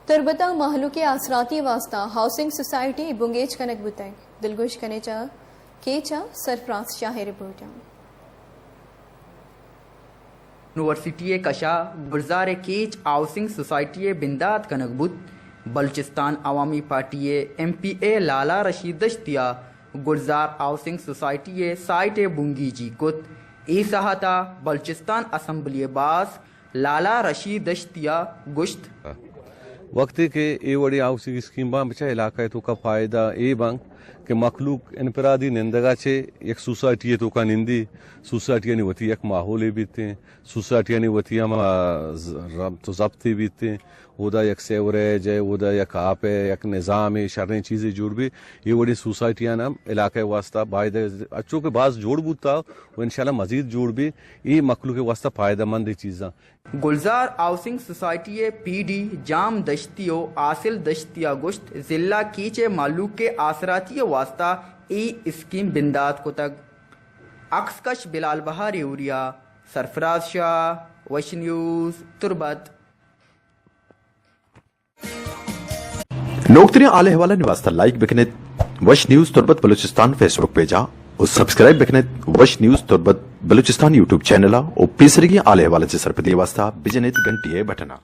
تربتا محلو کے آسراتی واسطہ ہاؤسنگ سوسائٹی بنگیج کنک بتائیں دلگوش کنے چا کیچا سرفراز شاہ رپورٹ یونیورسٹی کشا گلزار کیچ ہاؤسنگ سوسائٹی بندات کنک بت بلوچستان عوامی پارٹی ایم پی اے لالا رشید دشتیا گلزار ہاؤسنگ سوسائٹی سائٹ بنگی جی کت ای سہاتا بلوچستان اسمبلی باس لالا رشید دشتیا گشت وقت کے اے وڑی ہاؤسنگ اسکیم با بچا علاقہ تو کا فائدہ اے بانگ کہ مخلوق انفرادی نندگا چھے ایک سوسائٹی تو کا نندی سوسائٹی یعنی وتی ایک ماحول بیتے سوسائٹی یعنی وتی ہم تو ضبطی بیتے ودا یک سیوریج ہے ودا یک آپ ہے یک نظام ہے شرعی چیزیں جوڑ بھی یہ وڑی سوسائٹیاں نام علاقہ واسطہ باید اچھوں کے بعض جوڑ بوتا وہ انشاءاللہ مزید جوڑ بھی یہ مخلوق واسطہ فائدہ مند چیزاں گلزار ہاؤسنگ سوسائٹی پی ڈی جام دشتیو حاصل دشتیا گشت ضلع کیچے معلوق کے آثراتی واسطہ ای اسکیم بندات کو تک عکس کش بلال بہار اوریا سرفراز شاہ وش نیوز تربت نوکتری آلے حوالہ نواسطہ لائک بکنیت وش نیوز تربت بلوچستان فیس بک پیجا اور سبسکرائب بکنیت وش نیوز تربت بلوچستان یوٹیوب چینل اور پیسرگی آلے حوالہ سے سرپدی واسطہ بجنیت گھنٹی بٹنا